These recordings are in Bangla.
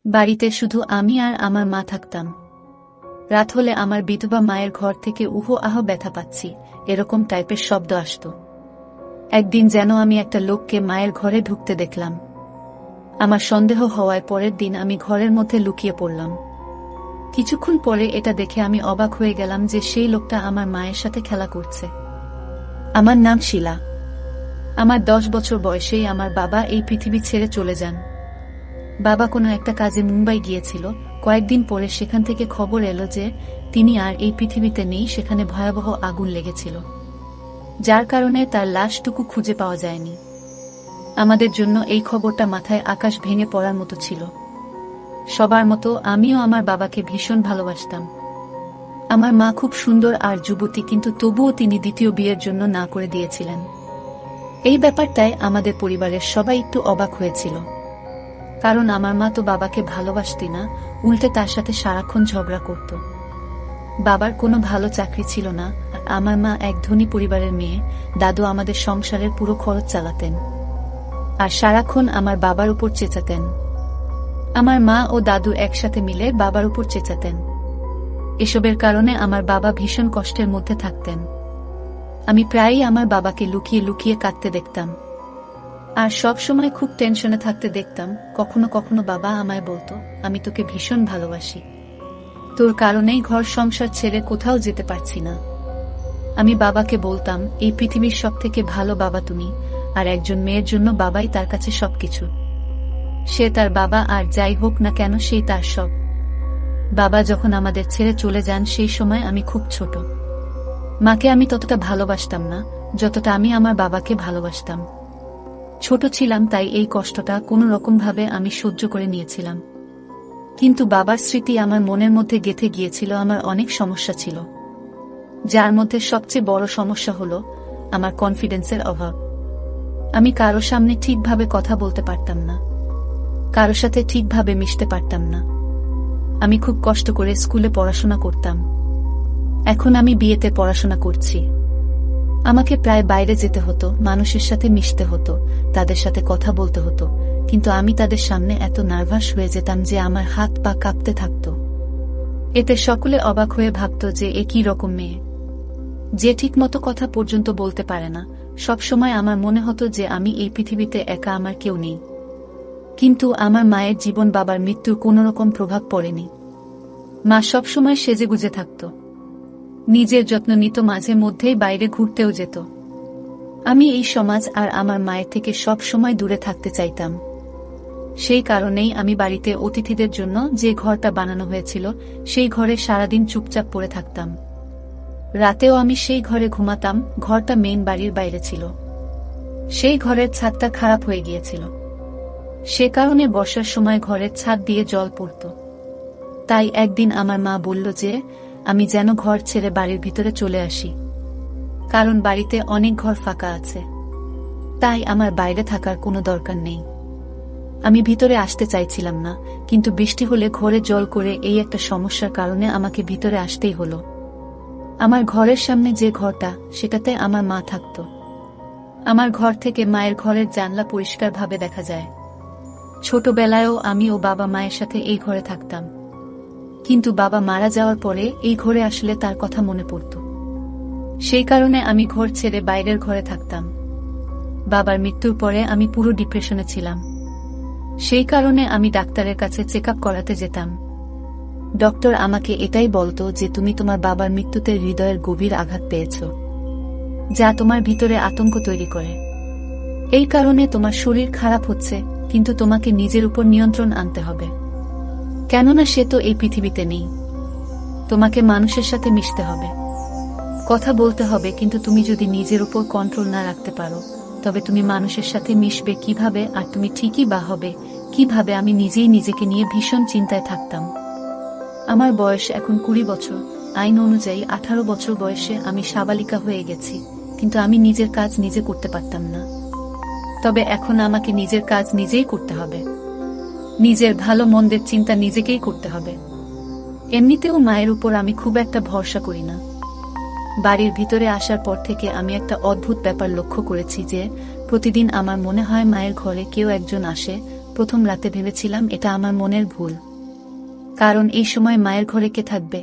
বাড়িতে শুধু আমি আর আমার মা থাকতাম। রাত হলে আমার বিধবা মায়ের ঘর থেকে উহো আহ ব্যথা পাচ্ছি এরকম টাইপের শব্দ আসত। একদিন যেন আমি একটা লোককে মায়ের ঘরে ঢুকতে দেখলাম। আমার সন্দেহ হওয়ায় পরের দিন আমি ঘরের মধ্যে লুকিয়ে পড়লাম। কিছুক্ষণ পরে এটা দেখে আমি অবাক হয়ে গেলাম যে সেই লোকটা আমার মায়ের সাথে খেলা করছে। আমার নাম শিলা। আমার 10 বছর বয়সেই আমার বাবা এই পৃথিবী ছেড়ে চলে যান। বাবা কোনো একটা কাজে মুম্বাই গিয়েছিল। কয়েকদিন পরে সেখান থেকে খবর এলো যে তিনি আর এই পৃথিবীতে নেই। সেখানে ভয়াবহ আগুন লেগেছিল, যার কারণে তার লাশটুকু খুঁজে পাওয়া যায়নি। আমাদের জন্য এই খবরটা মাথায় আকাশ ভেঙে পড়ার মতো ছিল। সবার মতো আমিও আমার বাবাকে ভীষণ ভালোবাসতাম। আমার মা খুব সুন্দর আর যুবতী, কিন্তু তবুও তিনি দ্বিতীয় বিয়ের জন্য না করে দিয়েছিলেন। এই ব্যাপারটায় আমাদের পরিবারের সবাই একটু অবাক হয়েছিল, কারণ আমার মা তো বাবাকে ভালোবাসতি না, উল্টে তার সাথে সারাক্ষণ ঝগড়া করত। বাবার কোনো ভালো চাকরি ছিল না, আর আমার মা এক ধনী পরিবারের মেয়ে। দাদু আমাদের সংসারের পুরো খরচ চালাতেন আর সারাক্ষণ আমার বাবার উপর চেঁচাতেন। আমার মা ও দাদু একসাথে মিলে বাবার উপর চেঁচাতেন। এসবের কারণে আমার বাবা ভীষণ কষ্টের মধ্যে থাকতেন। আমি প্রায়ই আমার বাবাকে লুকিয়ে লুকিয়ে কাঁদতে দেখতাম আর সব সময় খুব টেনশনে থাকতে দেখতাম। কখনো কখনো বাবা আমায় বলতো, আমি তোকে ভীষণ ভালোবাসি, তোর কারণেই ঘর সংসার ছেড়ে কোথাও যেতে পারছি না। আমি বাবাকে বলতাম, এই পৃথিবীর সবথেকে ভালো বাবা তুমি, আর একজন মেয়ের জন্য বাবাই তার কাছে সবকিছু। সে তার বাবা, আর যাই হোক না কেন সেই তার সব। বাবা যখন আমাদের ছেড়ে চলে যান সেই সময় আমি খুব ছোট। মাকে আমি ততটা ভালোবাসতাম না যতটা আমি আমার বাবাকে ভালোবাসতাম। ছোট ছিলাম, তাই এই কষ্টটা কোনো রকমভাবে আমি সহ্য করে নিয়েছিলাম। কিন্তু বাবার স্মৃতি আমার মনের মধ্যে গেঁথে গিয়েছিল। আমার অনেক সমস্যা ছিল, যার মধ্যে সবচেয়ে বড় সমস্যা হলো আমার কনফিডেন্সের অভাব। আমি কারো সামনে ঠিকভাবে কথা বলতে পারতাম না, কারো সাথে ঠিকভাবে মিশতে পারতাম না। আমি খুব কষ্ট করে স্কুলে পড়াশোনা করতাম। এখন আমি বিয়েতে পড়াশোনা করছি। আমাকে প্রায় বাইরে যেতে হতো, মানুষের সাথে মিশতে হতো, তাদের সাথে কথা বলতে হতো, কিন্তু আমি তাদের সামনে এত নার্ভাস হয়ে যেতাম যে আমার হাত পা কাঁপতে থাকত। এতে সকলে অবাক হয়ে ভাবত যে এ কি রকম মেয়ে, যে ঠিকমতো কথা পর্যন্ত বলতে পারে না। সবসময় আমার মনে হতো যে আমি এই পৃথিবীতে একা, আমার কেউ নেই। কিন্তু আমার মায়ের জীবন বাবার মৃত্যুর কোনোরকম প্রভাব পড়েনি। মা সবসময় সেজেগুজে থাকত, নিজের যত্ন নিত, মাঝে মধ্যেই বাইরে ঘুরতেও যেত। আমি এই সমাজ আর আমার মায়ের থেকে সব সময় দূরে থাকতে চাইতাম। সেই কারণেই আমি বাড়িতে অতিথিদের জন্য যে ঘরটা বানানো হয়েছিল সেই ঘরে সারাদিন চুপচাপ পড়ে থাকতাম। রাতেও আমি সেই ঘরে ঘুমাতাম। ঘরটা মেইন বাড়ির বাইরে ছিল। সেই ঘরের ছাদটা খারাপ হয়ে গিয়েছিল, সে কারণে বর্ষার সময় ঘরের ছাদ দিয়ে জল পড়ত। তাই একদিন আমার মা বলল যে আমি যেন ঘর ছেড়ে বাড়ির ভিতরে চলে আসি, কারণ বাড়িতে অনেক ঘর ফাঁকা আছে। তাই আমার বাইরে থাকার কোনো দরকার নেই। আমি ভিতরে আসতে চাইছিলাম না, কিন্তু বৃষ্টি হলে ঘরে জল করে এই একটা সমস্যার কারণে আমাকে ভিতরে আসতেই হলো। আমার ঘরের সামনে যে ঘরটা, সেটাতে আমার মা থাকত। আমার ঘর থেকে মায়ের ঘরের জানলা পরিষ্কারভাবে দেখা যায়। ছোটবেলায়ও আমি ও বাবা মায়ের সাথে এই ঘরে থাকতাম, কিন্তু বাবা মারা যাওয়ার পরে এই ঘরে আসলে তার কথা মনে পড়ত। সেই কারণে আমি ঘর ছেড়ে বাইরের ঘরে থাকতাম। বাবার মৃত্যুর পরে আমি পুরো ডিপ্রেশনে ছিলাম। সেই কারণে আমি ডাক্তারের কাছে চেক আপ করাতে যেতাম। ডক্টর আমাকে এটাই বলতো যে তুমি তোমার বাবার মৃত্যুতে হৃদয়ের গভীর আঘাত পেয়েছ, যা তোমার ভিতরে আতঙ্ক তৈরি করে। এই কারণে তোমার শরীর খারাপ হচ্ছে, কিন্তু তোমাকে নিজের উপর নিয়ন্ত্রণ আনতে হবে, কেননা সে তো এই পৃথিবীতে নেই। তোমাকে মানুষের সাথে মিশতে হবে, কথা বলতে হবে, কিন্তু তুমি যদি নিজের উপর কন্ট্রোল না রাখতে পারো তবে তুমি মানুষের সাথে মিশবে কিভাবে, আর তুমি ঠিকই বা হবে কিভাবে? আমি নিজেই নিজেকে নিয়ে ভীষণ চিন্তায় থাকতাম। আমার বয়স এখন 20 বছর। আইন অনুযায়ী 18 বছর বয়সে আমি সাবালিকা হয়ে গেছি, কিন্তু আমি নিজের কাজ নিজে করতে পারতাম না। তবে এখন আমাকে নিজের কাজ নিজেই করতে হবে, নিজের ভালো মন্দের চিন্তা নিজেকেই করতে হবে। এমনিতেও মায়ের উপর আমি খুব একটা ভরসা করি না। বাড়ির ভিতরে আসার পর থেকে আমি একটা অদ্ভুত ব্যাপার লক্ষ্য করেছি যে প্রতিদিন আমার মনে হয় মায়ের ঘরে কেউ একজন আসে, প্রথম রাতে ভেবেছিলাম এটা আমার মনের ভুল, কারণ এই সময় মায়ের ঘরে কে থাকবে।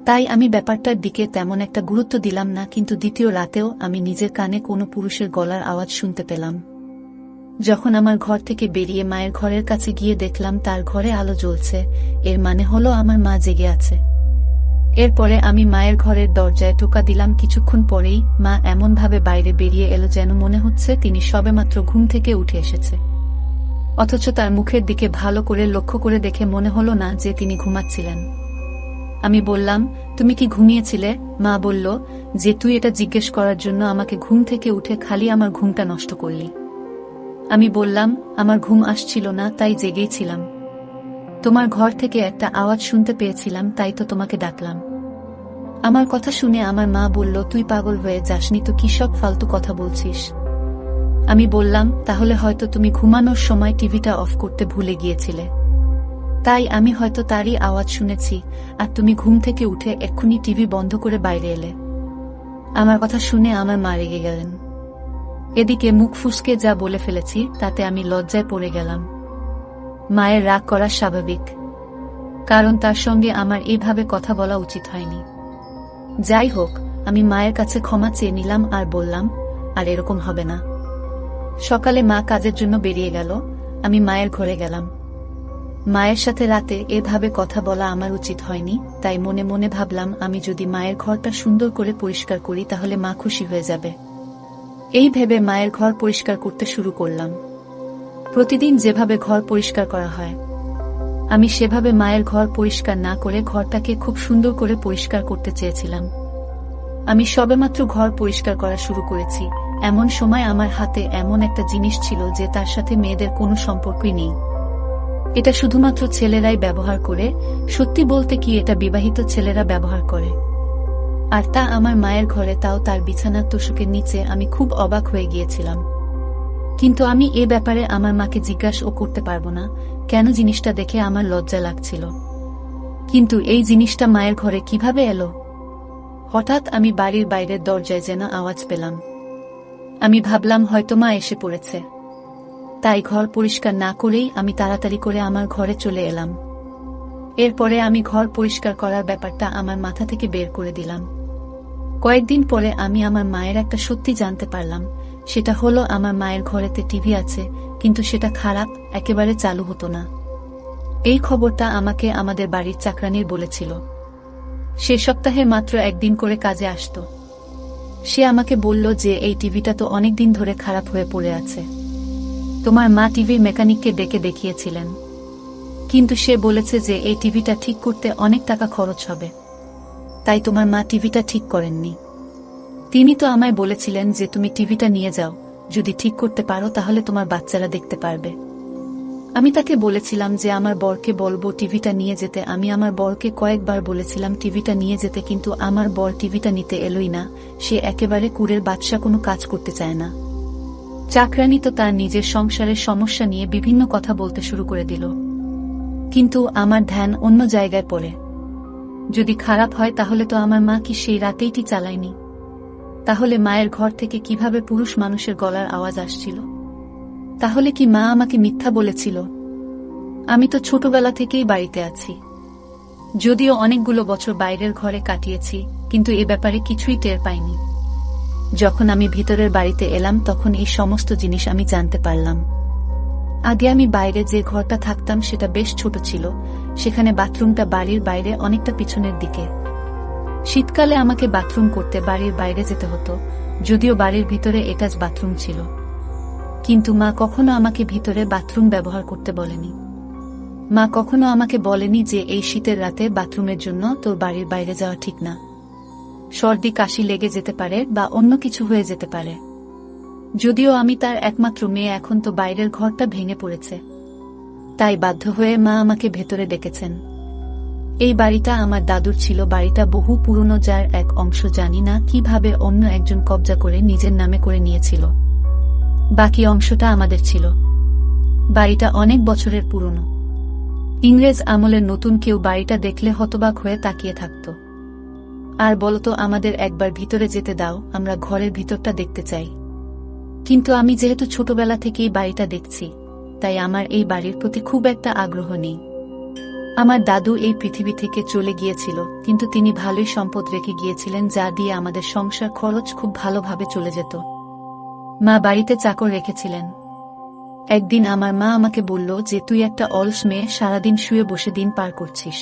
তাই আমি ব্যাপারটার দিকে তেমন একটা গুরুত্ব দিলাম না, কিন্তু দ্বিতীয় রাতেও আমি নিজের কানে কোনো পুরুষের গলার আওয়াজ শুনতে পেলাম। যখন আমার ঘর থেকে বেরিয়ে মায়ের ঘরের কাছে গিয়ে দেখলাম তার ঘরে আলো জ্বলছে, এর মানে হলো আমার মা জেগে আছে। এরপরে আমি মায়ের ঘরের দরজায় টোকা দিলাম। কিছুক্ষণ পরেই মা এমনভাবে বাইরে বেরিয়ে এলো যেন মনে হচ্ছে তিনি সবেমাত্র ঘুম থেকে উঠে এসেছে, অথচ তার মুখের দিকে ভালো করে লক্ষ্য করে দেখে মনে হলো না যে তিনি ঘুমাচ্ছিলেন। আমি বললাম, তুমি কি ঘুমিয়েছিলে? মা বলল যে, তুই এটা জিজ্ঞেস করার জন্য আমাকে ঘুম থেকে উঠে খালি আমার ঘুমটা নষ্ট করলি। আমি বললাম, আমার ঘুম আসছিল না, তাই জেগেই ছিলাম। তোমার ঘর থেকে একটা আওয়াজ শুনতে পেয়েছিলাম, তাই তো তোমাকে ডাকলাম। আমার কথা শুনে আমার মা বলল, তুই পাগল হয়ে যাসনি তো, কি সব ফালতু কথা বলছিস? আমি বললাম, তাহলে হয়তো তুমি ঘুমানোর সময় টিভিটা অফ করতে ভুলে গিয়েছিলে, তাই আমি হয়তো তারই আওয়াজ শুনেছি, আর তুমি ঘুম থেকে উঠে এক্ষুনি টিভি বন্ধ করে বাইরে এলে। আমার কথা শুনে আমার মা রেগে গেলেন। এদিকে মুখ ফুসকে যা বলে ফেলেছি তাতে আমি লজ্জায় পড়ে গেলাম। মায়ের রাগ করা স্বাভাবিক, কারণ তার সঙ্গে আমার এইভাবে কথা বলা উচিত হয়নি। যাই হোক, আমি মায়ের কাছে ক্ষমা চেয়ে নিলাম আর বললাম, আর এরকম হবে না। সকালে মা কাজের জন্য বেরিয়ে গেল, আমি মায়ের ঘরে গেলাম। মায়ের সাথে রাতে এভাবে কথা বলা আমার উচিত হয়নি, তাই মনে মনে ভাবলাম আমি যদি মায়ের ঘরটা সুন্দর করে পরিষ্কার করি তাহলে মা খুশি হয়ে যাবে। এই ভেবে মায়ের ঘর পরিষ্কার করতে শুরু করলাম। প্রতিদিন যেভাবে ঘর পরিষ্কার করা হয়, আমি সেভাবে মায়ের ঘর পরিষ্কার না করে ঘরটাকে খুব সুন্দর করে পরিষ্কার করতে চেয়েছিলাম। আমি সবেমাত্র ঘর পরিষ্কার করা শুরু করেছি, এমন সময় আমার হাতে এমন একটা জিনিস ছিল যে তার সাথে মেয়েদের কোনো সম্পর্কই নেই। এটা শুধুমাত্র ছেলেরাই ব্যবহার করে। সত্যি বলতে কি, এটা বিবাহিত ছেলেরা ব্যবহার করে, আর তা আমার মায়ের ঘরে, তাও তার বিছানার তোশকের নিচে। আমি খুব অবাক হয়ে গিয়েছিলাম, কিন্তু আমি এ ব্যাপারে আমার মাকে জিজ্ঞাসাও করতে পারবো না, কেন জিনিসটা দেখে আমার লজ্জা লাগছিল। কিন্তু এই জিনিসটা মায়ের ঘরে কিভাবে এলো? হঠাৎ আমি বাড়ির বাইরের দরজায় যেন আওয়াজ পেলাম। আমি ভাবলাম হয়তো মা এসে পড়েছে, তাই ঘর পরিষ্কার না করেই আমি তাড়াতাড়ি করে আমার ঘরে চলে এলাম। এরপরে আমি ঘর পরিষ্কার করার ব্যাপারটা আমার মাথা থেকে বের করে দিলাম। কয়েকদিন পরে আমি আমার মায়ের একটা সত্যি জানতে পারলাম, সেটা হলো আমার মায়ের ঘরেতে টিভি আছে, কিন্তু সেটা খারাপ, একেবারে চালু হতো না। এই খবরটা আমাকে আমাদের বাড়ির চাকরানির বলেছিল। সে সপ্তাহে মাত্র একদিন করে কাজে আসতো। সে আমাকে বলল যে এই টিভিটা তো অনেকদিন ধরে খারাপ হয়ে পড়ে আছে। তোমার মা টিভির মেকানিককে ডেকে দেখিয়েছিলেন, কিন্তু সে বলেছে যে এই টিভিটা ঠিক করতে অনেক টাকা খরচ হবে, তাই তোমার মা টিভিটা ঠিক করেননি। তিনি তো আমায় বলেছিলেন যে তুমি টিভিটা নিয়ে যাও, যদি ঠিক করতে পারো তাহলে তোমার বাচ্চারা দেখতে পারবে। আমি তাকে বলেছিলাম যে আমার বরকে বলবো টিভিটা নিয়ে যেতে। আমি আমার বরকে কয়েকবার বলেছিলাম টিভিটা নিয়ে যেতে, কিন্তু আমার বর টিভিটা নিতে এলোই না। সে একেবারে কুড়ের বাদশা, কোনো কাজ করতে চায় না। চাকরানী তো তার নিজের সংসারের সমস্যা নিয়ে বিভিন্ন কথা বলতে শুরু করে দিল, কিন্তু আমার ধ্যান অন্য জায়গায় পড়ে। যদি খারাপ হয় তাহলে তো আমার মা কি সেই রাতেইটি চালায়নি? তাহলে মায়ের ঘর থেকে কিভাবে পুরুষ মানুষের গলার আওয়াজ আসছিল? তাহলে কি মা আমাকে মিথ্যা বলেছিল? আমি তো ছোটবেলা থেকেই বাড়িতে আছি, যদিও অনেকগুলো বছর বাইরের ঘরে কাটিয়েছি, কিন্তু এ ব্যাপারে কিছুই টের পাইনি। যখন আমি ভিতরের বাড়িতে এলাম তখন এই সমস্ত জিনিস আমি জানতে পারলাম। আগে আমি বাইরে যে ঘরটা থাকতাম সেটা বেশ ছোট ছিল, সেখানে বাথরুমটা বাড়ির বাইরে অনেকটা পিছনের দিকে। শীতকালে আমাকে বাথরুম করতে বাড়ির বাইরে যেতে হতো, যদিও বাড়ির ভিতরে অ্যাটাচ বাথরুম ছিল, কিন্তু মা কখনো আমাকে ভিতরে বাথরুম ব্যবহার করতে বলেনি। মা কখনো আমাকে বলেনি যে এই শীতের রাতে বাথরুমের জন্য তোর বাড়ির বাইরে যাওয়া ঠিক না, সর্দি কাশি লেগে যেতে পারে বা অন্য কিছু হয়ে যেতে পারে। যদিও আমি তার একমাত্র মেয়ে, এখন তো বাইরের ঘরটা ভেঙে পড়েছে, তাই বাধ্য হয়ে মা আমাকে ভেতরে ডেকেছেন। এই বাড়িটা আমার দাদুর ছিল, বাড়িটা বহু পুরনো, যার এক অংশ জানি না কিভাবে অন্য একজন কবজা করে নিজের নামে করে নিয়েছিল, বাকি অংশটা আমাদের ছিল। বাড়িটা অনেক বছরের পুরনো। ইংরেজ আমলের নতুন কেউ বাড়িটা দেখলে হতবাক হয়ে তাকিয়ে থাকত, আর বলতো আমাদের একবার ভিতরে যেতে দাও, আমরা ঘরের ভিতরটা দেখতে চাই। কিন্তু আমি যেহেতু ছোটবেলা থেকেই বাড়িটা দেখছি, তাই আমার এই বাড়ির প্রতি খুব একটা আগ্রহ নেই। আমার দাদু এই পৃথিবী থেকে চলে গিয়েছিল, কিন্তু তিনি ভালোই সম্পদ রেখে গিয়েছিলেন যা দিয়ে আমাদের সংসার খরচ খুব ভালোভাবে চলে যেত। মা বাড়িতে চাকর রেখেছিলেন। একদিন আমার মা আমাকে বলল যে তুই একটা অলস মেয়ে, সারাদিন শুয়ে বসে দিন পার করছিস।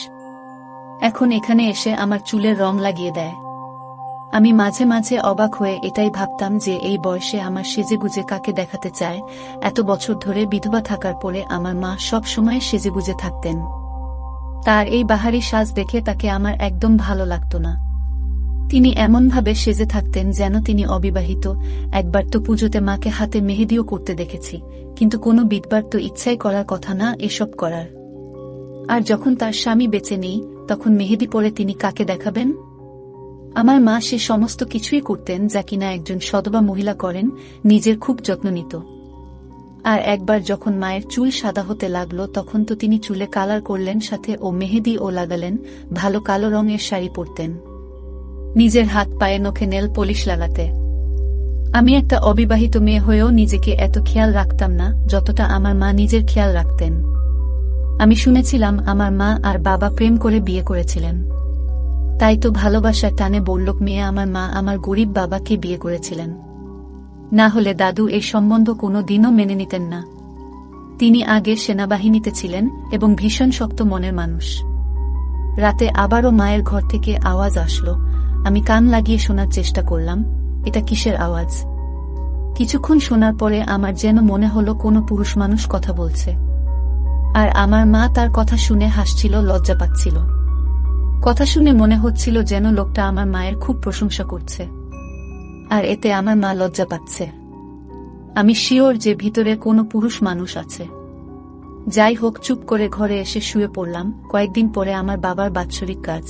এখন এখানে এসে আমার চুলের রং লাগিয়ে দেয়। আমি মাঝে মাঝে অবাক হয়ে এটাই ভাবতাম যে এই বয়সে আমার সেজেগুজে কাকে দেখাতে চায়। এত বছর ধরে বিধবা থাকার পরে আমার মা সব সময় সেজেগুজে থাকতেন। তার এই বাহারি সাজ দেখে তাকে আমার একদম ভালো লাগতো না। তিনি এমনভাবে সেজে থাকতেন যেন তিনি অবিবাহিত। একবার তো পুজোতে মাকে হাতে মেহেদিও করতে দেখেছি, কিন্তু কোনো বিধবার তো ইচ্ছাই করার কথা না এসব করার। আর যখন তার স্বামী বেঁচে নেই, তখন মেহেদি পরে তিনি কাকে দেখাবেন? আমার মা সে সমস্ত কিছুই করতেন যা কিনা একজন সধবা মহিলা করেন, নিজের খুব যত্ন নিত। আর একবার যখন মায়ের চুল সাদা হতে লাগলো, তখন তো তিনি চুলে কালার করলেন, সাথে ও মেহেদি ও লাগালেন। ভালো কালো রঙের শাড়ি পরতেন, নিজের হাত পায়ে নখে নেল পলিশ লাগাতে। আমি একটা অবিবাহিত মেয়ে হয়েও নিজেকে এত খেয়াল রাখতাম না যতটা আমার মা নিজের খেয়াল রাখতেন। আমি শুনেছিলাম আমার মা আর বাবা প্রেম করে বিয়ে করেছিলেন। তাই তো ভালোবাসার টানে বললোক মেয়ে আমার মা আমার গরিব বাবাকে বিয়ে করেছিলেন। না হলে দাদু এই সম্বন্ধ কোনো দিনও মেনে নিতেন না। তিনি আগে সেনাবাহিনীতে ছিলেন এবং ভীষণ শক্ত মনের মানুষ। রাতে আবারও মায়ের ঘর থেকে আওয়াজ আসলো। আমি কান লাগিয়ে শোনার চেষ্টা করলাম, এটা কিসের আওয়াজ। কিছুক্ষণ শোনার পরে আমার যেন মনে হলো কোনো পুরুষ মানুষ কথা বলছে। আর আমার মা তার কথা শুনে হাসছিল, লজ্জা পাচ্ছিল। কথা শুনে মনে হচ্ছিল যেন লোকটা আমার মায়ের খুব প্রশংসা করছে, আর এতে আমার মা লজ্জা পাচ্ছে। আমি শিওর যে ভিতরে কোনো পুরুষ মানুষ আছে। যাই হোক, চুপ করে ঘরে এসে শুয়ে পড়লাম। কয়েকদিন পরে আমার বাবার বাৎসরিক কাজ।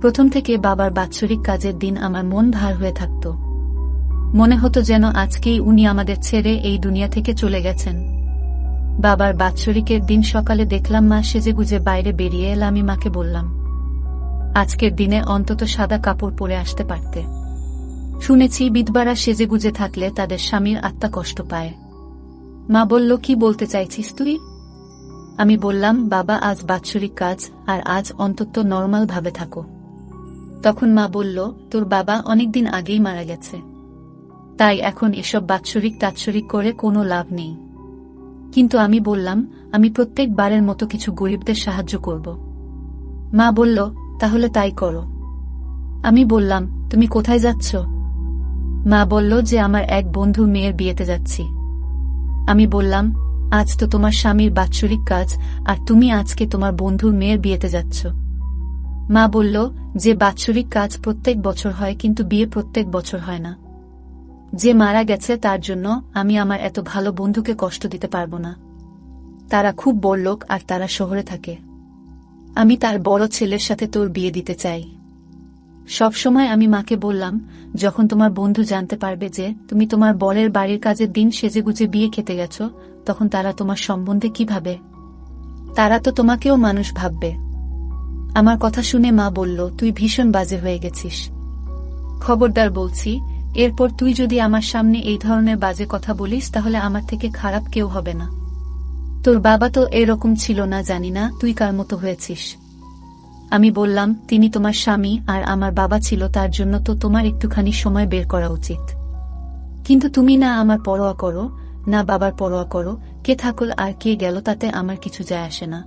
প্রথম থেকে বাবার বাৎসরিক কাজের দিন আমার মন ভার হয়ে থাকত। মনে হতো যেন আজকেই উনি আমাদের ছেড়ে এই দুনিয়া থেকে চলে গেছেন। বাবার বাৎসরিকের দিন সকালে দেখলাম মা সেজেগুজে বাইরে বেরিয়ে এল। আমি মাকে বললাম, আজকের দিনে অন্তত সাদা কাপড় পরে আসতে পারতে। শুনেছি বিধবারা সেজেগুজে থাকলে তাদের স্বামীর আত্মা কষ্ট পায়। মা বলল, কি বলতে চাইছিস তুই? আমি বললাম, বাবা আজ বাৎসরিক কাজ, আর আজ অন্তত নরমাল ভাবে থাকো। তখন মা বলল, তোর বাবা অনেকদিন আগেই মারা গেছে, তাই এখন এসব বাৎসরিক তাৎসরিক করে কোনো লাভ নেই। কিন্তু আমি বললাম, আমি প্রত্যেকবারের মতো কিছু গরিবদের সাহায্য করব। মা বলল, তাহলে তাই করো। আমি বললাম, তুমি কোথায় যাচ্ছ? মা বলল যে আমার এক বন্ধুর মেয়ের বিয়েতে যাচ্ছি। আমি বললাম, আজ তো তোমার স্বামীর বাৎসরিক কাজ, আর তুমি আজকে তোমার বন্ধুর মেয়ের বিয়েতে যাচ্ছ। মা বলল যে বাৎসরিক কাজ প্রত্যেক বছর হয়, কিন্তু বিয়ে প্রত্যেক বছর হয় না। যে মারা গেছে তার জন্য আমি আমার এত ভালো বন্ধুকে কষ্ট দিতে পারবো না। তারা খুব বড়লোক আর তারা শহরে থাকে। আমি তার বড় ছেলের সাথে তোর বিয়ে দিতে চাই। সবসময় আমি মাকে বললাম, যখন তোমার বন্ধু জানতে পারবে যে তুমি তোমার বরের বাড়ির কাজের দিন সেজেগুজে বিয়ে খেতে গেছো, তখন তারা তোমার সম্বন্ধে কি ভাবে? তারা তো তোমাকেও মানুষ ভাববে। আমার কথা শুনে মা বলল, তুই ভীষণ বাজে হয়ে গেছিস। খবরদার বলছি, এরপর তুই যদি আমার সামনে এই ধরনের বাজে কথা বলিস তাহলে আমার থেকে খারাপ কেউ হবে না। তোর বাবা তো এরকম ছিল না, জানি না তুই কার মতো হয়েছিস। আমি বললাম, তিনি তোমার স্বামী আর আমার বাবা ছিল, তার জন্য তো তোমার একটুখানি সময় বের করা উচিত। কিন্তু তুমি না আমার পরোয়া করো, না বাবার পরোয়া করো। কে থাকল আর কে গেল তাতে আমার কিছু যায় আসে না।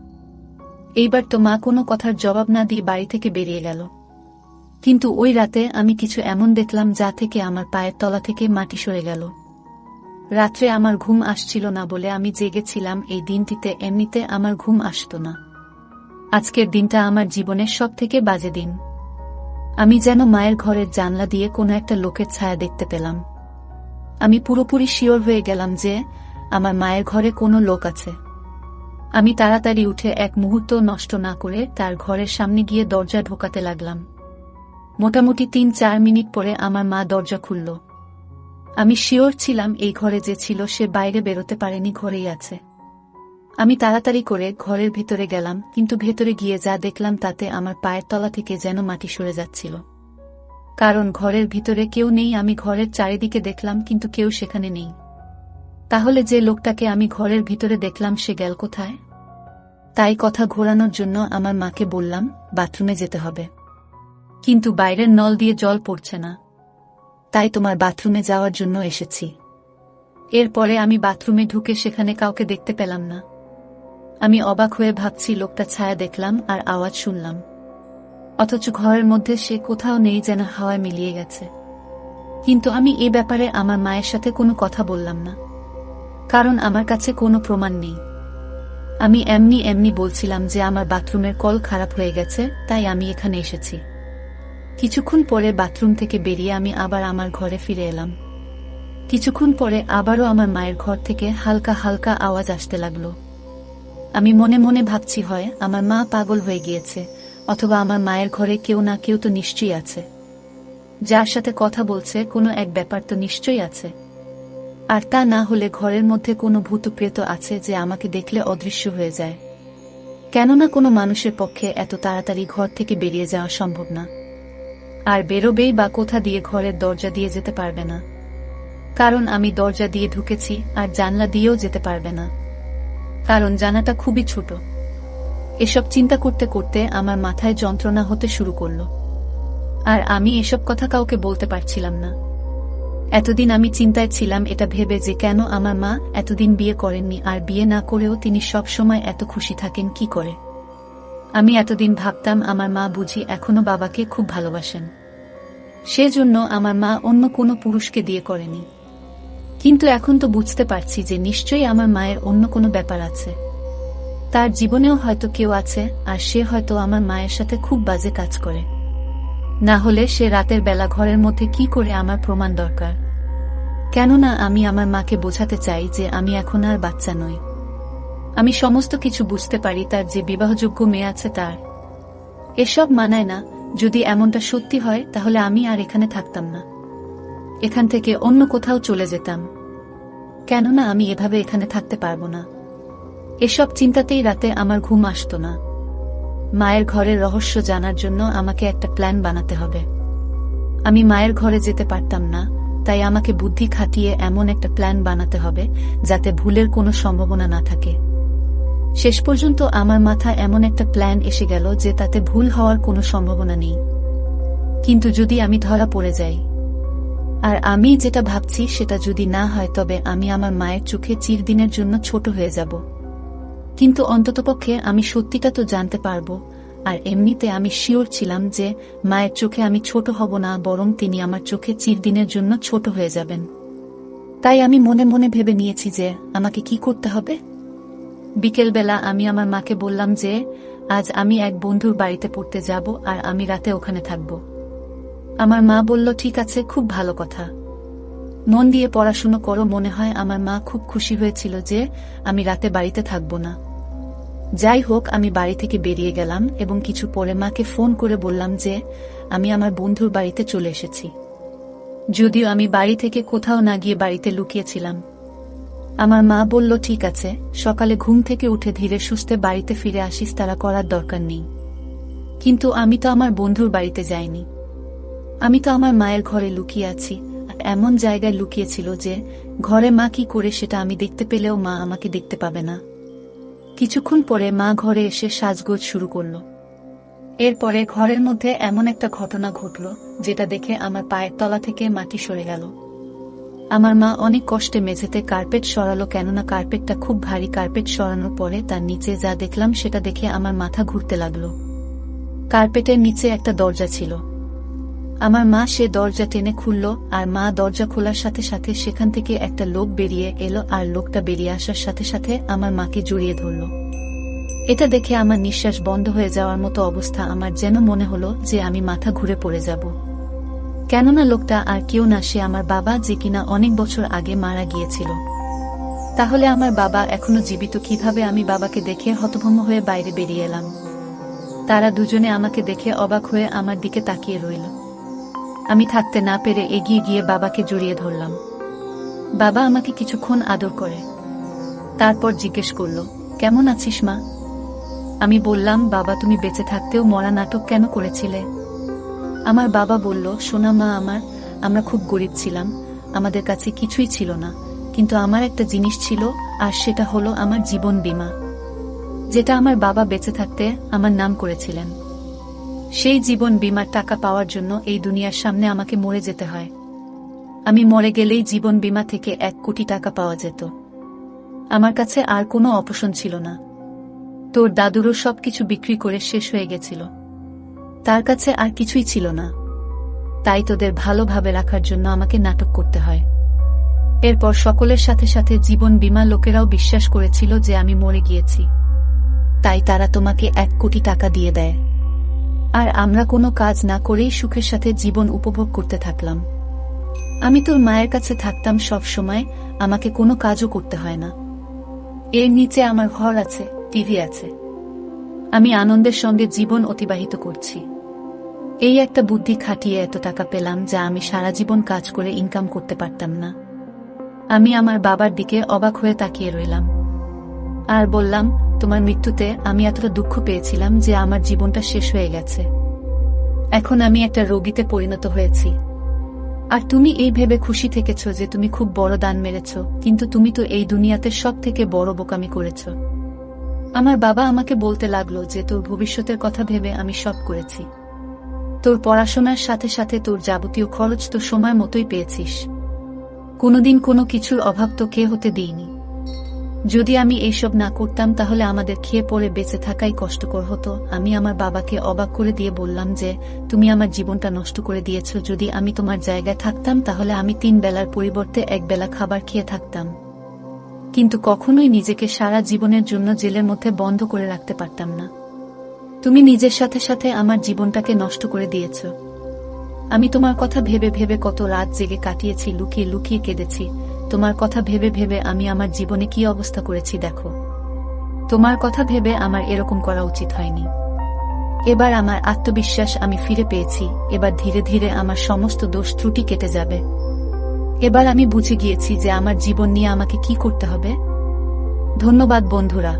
এইবার তো মা কোনো কথার জবাব না দিয়ে বাড়ি থেকে বেরিয়ে গেল। কিন্তু ওই রাতে আমি কিছু এমন দেখলাম যা থেকে আমার পায়ের তলা থেকে মাটি সরে গেল। রাত্রে আমার ঘুম আসছিল না বলে আমি জেগেছিলাম। এই দিনটিতে এমনিতে আমার ঘুম আসতো না। আজকের দিনটা আমার জীবনের সবথেকে বাজে দিন। আমি যেন মায়ের ঘরের জানলা দিয়ে কোনো একটা লোকের ছায়া দেখতে পেলাম। আমি পুরোপুরি শিওর হয়ে গেলাম যে আমার মায়ের ঘরে কোনো লোক আছে। আমি তাড়াতাড়ি উঠে এক মুহূর্ত নষ্ট না করে তার ঘরের সামনে গিয়ে দরজা ঢোকাতে লাগলাম। মোটামুটি ৩-৪ মিনিট পরে আমার মা দরজা খুলল। আমি শিওর ছিলাম এই ঘরে যে ছিল সে বাইরে বেরোতে পারেনি, ঘরেই আছে। আমি তাড়াতাড়ি করে ঘরের ভিতরে গেলাম, কিন্তু ভেতরে গিয়ে যা দেখলাম তাতে আমার পায়ের তলা থেকে যেন মাটি সরে যাচ্ছিল। কারণ ঘরের ভিতরে কেউ নেই। আমি ঘরের চারিদিকে দেখলাম, কিন্তু কেউ সেখানে নেই। তাহলে যে লোকটাকে আমি ঘরের ভিতরে দেখলাম সে গেল কোথায়? তাই কথা ঘোরানোর জন্য আমার মাকে বললাম বাথরুমে যেতে হবে, কিন্তু বাইরের নল দিয়ে জল পড়ছে না, তাই তোমার বাথরুমে যাওয়ার জন্য এসেছি। এরপরে আমি বাথরুমে ঢুকে সেখানে কাউকে দেখতে পেলাম না। আমি অবাক হয়ে ভাবছি লোকটা ছায়া দেখলাম আর আওয়াজ শুনলাম, অথচ ঘরের মধ্যে সে কোথাও নেই, যেন হাওয়ায় মিলিয়ে গেছে। কিন্তু আমি এ ব্যাপারে আমার মায়ের সাথে কোনো কথা বললাম না, কারণ আমার কাছে কোনো প্রমাণ নেই। আমি এমনি এমনি বলছিলাম যে আমার বাথরুমের কল খারাপ হয়ে গেছে, তাই আমি এখানে এসেছি। কিছুক্ষণ পরে বাথরুম থেকে বেরিয়ে আমি আবার আমার ঘরে ফিরে এলাম। কিছুক্ষণ পরে আবারও আমার মায়ের ঘর থেকে হালকা হালকা আওয়াজ আসতে লাগলো। আমি মনে মনে ভাবছি হয় আমার মা পাগল হয়ে গিয়েছে, অথবা আমার মায়ের ঘরে কেউ না কেউ তো নিশ্চয়ই আছে, যার সাথে কথা বলছে, কোনো এক ব্যাপার তো নিশ্চয়ই আছে। আর তা না হলে ঘরের মধ্যে কোনো ভূতপ্রেত আছে যে আমাকে দেখলে অদৃশ্য হয়ে যায়। কেননা কোনো মানুষের পক্ষে এত তাড়াতাড়ি ঘর থেকে বেরিয়ে যাওয়া সম্ভব না, আর বেরোবেই বা কোথা দিয়ে ঘরের দরজা দিয়ে যেতে পারবে না, কারণ আমি দরজা দিয়ে ঢুকেছি, আর জানলা দিয়েও যেতে পারবে না, কারণ জানাটা খুবই ছোট। এসব চিন্তা করতে করতে আমার মাথায় যন্ত্রণা হতে শুরু করলো, আর আমি এসব কথা কাউকে বলতে পারছিলাম না। এতদিন আমি চিন্তায় ছিলাম এটা ভেবে যে কেন আমার মা এতদিন বিয়ে করেননি, আর বিয়ে না করেও তিনি সব সময় এত খুশি থাকেন কি করে। আমি এতদিন ভাবতাম আমার মা বুঝি এখনো বাবাকে খুব ভালোবাসেন, সেজন্য আমার মা অন্য কোনো পুরুষকে দিয়ে করেনি। কিন্তু এখন তো বুঝতে পারছি যে নিশ্চয়ই আমার মায়ের অন্য কোনো ব্যাপার আছে, তার জীবনেও হয়তো কেউ আছে, আর সে হয়তো আমার মায়ের সাথে খুব বাজে কাজ করে। না হলে সে রাতের বেলা ঘরের মধ্যে কি করে আমার প্রমাণ দরকার। কেননা আমি আমার মাকে বোঝাতে চাই যে আমি এখন আর বাচ্চা নই, আমি সমস্ত কিছু বুঝতে পারি, তার যে বিবাহযোগ্য মেয়ে আছে তার। এসব মানায় না। যদি এমনটা সত্যি হয় তাহলে আমি আর এখানে থাকতাম না, এখান থেকে অন্য কোথাও চলে যেতাম, কেননা আমি এভাবে এখানে থাকতে পারবো না। এসব চিন্তাতেই রাতে আমার ঘুম আসতো না। মায়ের ঘরের রহস্য জানার জন্য আমাকে একটা প্ল্যান বানাতে হবে। আমি মায়ের ঘরে যেতে পারতাম না, তাই আমাকে বুদ্ধি খাটিয়ে এমন একটা প্ল্যান বানাতে হবে যাতে ভুলের কোনো সম্ভাবনা না থাকে। শেষ পর্যন্ত আমার মাথায় এমন একটা প্ল্যান এসে গেল যে তাতে ভুল হওয়ার কোনো সম্ভাবনা নেই। কিন্তু যদি আমি ধরা পড়ে যাই, আর আমি যেটা ভাবছি সেটা যদি না হয়, তবে আমি আমার মায়ের চোখে চিরদিনের জন্য ছোট হয়ে যাব। কিন্তু অন্ততপক্ষে আমি সত্যিটা তো জানতে পারবো, আর এমনিতে আমি শিওর ছিলাম যে মায়ের চোখে আমি ছোট হব না, বরং তিনি আমার চোখে চিরদিনের জন্য ছোট হয়ে যাবেন। তাই আমি মনে মনে ভেবে নিয়েছি যে আমাকে কি করতে হবে। বিকেলবেলা আমি আমার মাকে বললাম যে আজ আমি এক বন্ধুর বাড়িতে পড়তে যাব, আর আমি রাতে ওখানে থাকব। আমার মা বলল ঠিক আছে, খুব ভালো কথা, মন দিয়ে পড়াশুনো করো। মনে হয় আমার মা খুব খুশি হয়েছিল যে আমি রাতে বাড়িতে থাকব না। যাই হোক, আমি বাড়ি থেকে বেরিয়ে গেলাম এবং কিছু পরে মাকে ফোন করে বললাম যে আমি আমার বন্ধুর বাড়িতে চলে এসেছি, যদিও আমি বাড়ি থেকে কোথাও না গিয়ে বাড়িতে লুকিয়েছিলাম। আমার মা বলল ঠিক আছে, সকালে ঘুম থেকে উঠে ধীরে সুস্থে বাড়িতে ফিরে আসিস, তারা করার দরকার নেই। কিন্তু আমি তো আমার বন্ধুর বাড়িতে যাইনি, আমি তো আমার মায়ের ঘরে লুকিয়ে আছি, এমন জায়গায় লুকিয়েছিল যে ঘরে মা কি করে সেটা আমি দেখতে পেলেও মা আমাকে দেখতে পাবে না। কিছুক্ষণ পরে মা ঘরে এসে সাজগোজ শুরু করল। এরপরে ঘরের মধ্যে এমন একটা ঘটনা ঘটল যেটা দেখে আমার পায়ের তলা থেকে মাটি সরে গেল। আমার মা অনেক কষ্টে মেঝেতে কার্পেট সরালো, কেননা কার্পেটটা খুব ভারী। কার্পেট সরানোর পরে তার নিচে যা দেখলাম সেটা দেখে আমার মাথা ঘুরতে লাগলো। কার্পেটের নিচে একটা দরজা ছিল। আমার মা সে দরজা টেনে খুলল, আর মা দরজা খোলার সাথে সাথে সেখান থেকে একটা লোক বেরিয়ে এলো, আর লোকটা বেরিয়ে আসার সাথে সাথে আমার মাকে জড়িয়ে ধরল। এটা দেখে আমার নিঃশ্বাস বন্ধ হয়ে যাওয়ার মতো অবস্থা। আমার যেন মনে হলো যে আমি মাথা ঘুরে পড়ে যাব, কেননা লোকটা আর কেউ না, সে আমার বাবা, যে কিনা অনেক বছর আগে মারা গিয়েছিল। তাহলে আমার বাবা এখনো জীবিত কিভাবে? আমি বাবাকে দেখে হতভম্ব হয়ে বাইরে বেরিয়ে এলাম। তারা দুজনে আমাকে দেখে অবাক হয়ে আমার দিকে তাকিয়ে রইল। আমি থাকতে না পেরে এগিয়ে গিয়ে বাবাকে জড়িয়ে ধরলাম। বাবা আমাকে কিছুক্ষণ আদর করে, তারপর জিজ্ঞেস করল, কেমন আছিস মা? আমি বললাম, বাবা তুমি বেঁচে থাকতেও মরা নাটক কেন করেছিলে? আমার বাবা বলল, সোনা মা আমার, আমরা খুব গরিব ছিলাম, আমাদের কাছে কিছুই ছিল না, কিন্তু আমার একটা জিনিস ছিল, আর সেটা হলো আমার জীবন বীমা, যেটা আমার বাবা বেঁচে থাকতে আমার নাম করেছিলেন। সেই জীবন বীমার টাকা পাওয়ার জন্য এই দুনিয়ার সামনে আমাকে মরে যেতে হয়। আমি মরে গেলেই জীবন বীমা থেকে 1 কোটি টাকা পাওয়া যেত। আমার কাছে আর কোনো অপশন ছিল না। তোর দাদুরও সবকিছু বিক্রি করে শেষ হয়ে গেছিল, তার কাছে আর কিছুই ছিল না। তাই তোদের ভালোভাবে রাখার জন্য আমাকে নাটক করতে হয়। এরপর সকলের সাথে সাথে জীবন বীমা লোকেরাও বিশ্বাস করেছিল যে আমি মরে গিয়েছি, তাই তারা তোমাকে 1 কোটি টাকা দিয়ে দেয়। আর আমরা কোনো কাজ না করেই সুখের সাথে জীবন উপভোগ করতে থাকলাম। আমি তোর মায়ের কাছে থাকতাম সব সময়, আমাকে কোনো কাজও করতে হয় না। এর নিচে আমার ঘর আছে, টিভি আছে, আমি আনন্দের সঙ্গে জীবন অতিবাহিত করছি। এই একটা বুদ্ধি খাটিয়ে এত টাকা পেলাম যা আমি সারা জীবন কাজ করে ইনকাম করতে পারতাম না। আমি আমার বাবার দিকে অবাক হয়ে তাকিয়ে রইলাম আর বললাম, তোমার মৃত্যুতে আমি এতটা দুঃখ পেয়েছিলাম যে আমার জীবনটা শেষ হয়ে গেছে। এখন আমি একটা রোগীতে পরিণত হয়েছি, আর তুমি এই ভেবে খুশি থেকেছ যে তুমি খুব বড় দান মেরেছ, কিন্তু তুমি তো এই দুনিয়াতে সব থেকে বড় বোকামি করেছ। আমার বাবা আমাকে বলতে লাগলো যে তোর ভবিষ্যতের কথা ভেবে আমি সব করেছি। তোর পড়াশোনার সাথে সাথে তোর যাবতীয় খরচ তো সময় মতোই পেয়েছিস, কোনোদিন কোনো কিছুর অভাব তো কে হতে দিইনি। যদি আমি এইসব না করতাম তাহলে আমাদের খেয়ে পড়ে বেঁচে থাকাই কষ্টকর হতো। আমি আমার বাবাকে অবাক করে দিয়ে বললাম যে তুমি আমার জীবনটা নষ্ট করে দিয়েছ। যদি আমি তোমার জায়গায় থাকতাম তাহলে আমি 3 বেলার পরিবর্তে 1 বেলা খাবার খেয়ে থাকতাম, কিন্তু কখনোই নিজেকে সারা জীবনের জন্য জেলের মধ্যে বন্ধ করে রাখতে পারতাম না। তুমি নিজের সাথে সাথে আমার জীবনটাকে নষ্ট করে দিয়েছ। আমি তোমার কথা ভেবে ভেবে কত রাত জেগে কাটিয়েছি, লুকিয়ে লুকিয়ে কেঁদেছি। তোমার কথা ভেবে ভেবে আমি আমার জীবনে কি অবস্থা করেছি দেখো। তোমার কথা ভেবে আমার এরকম করা উচিত হয়নি। এবার আমার আত্মবিশ্বাস আমি ফিরে পেয়েছি। এবার ধীরে ধীরে আমার সমস্ত দোষ ত্রুটি কেটে যাবে। এবার আমি বুঝে গিয়েছি যে আমার জীবন নিয়ে আমাকে কি করতে হবে। ধন্যবাদ বন্ধুরা।